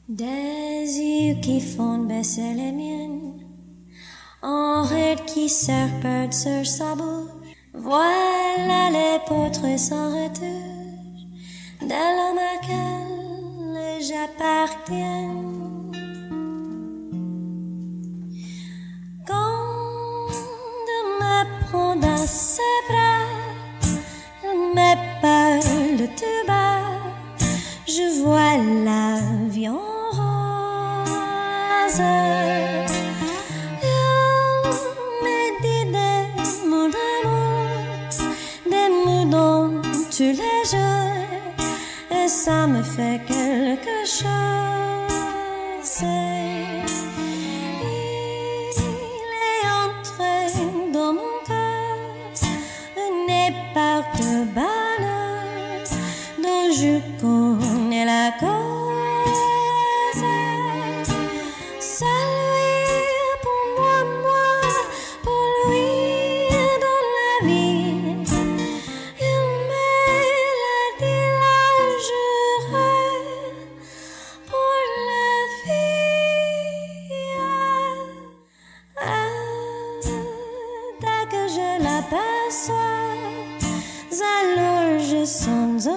Des yeux qui font baisser les miennes, un rire qui serpente sur sa bouche. Voilà les portraits sans retouche de l'homme auquel j'appartiens. Quand il me prend dans ses bras, il me parle de tout bas, je vois la vie en rose. Il me dit des mots d'amour, des mots dans tous les jours, et ça me fait quelque chose. Il est entré dans mon cœur une époque de bonheur dont je connais la cause. Celui pour moi, pour lui dans la vie. Il me l'a dit là, juré pour la vie. Dès que je l'aperçois, alors je sens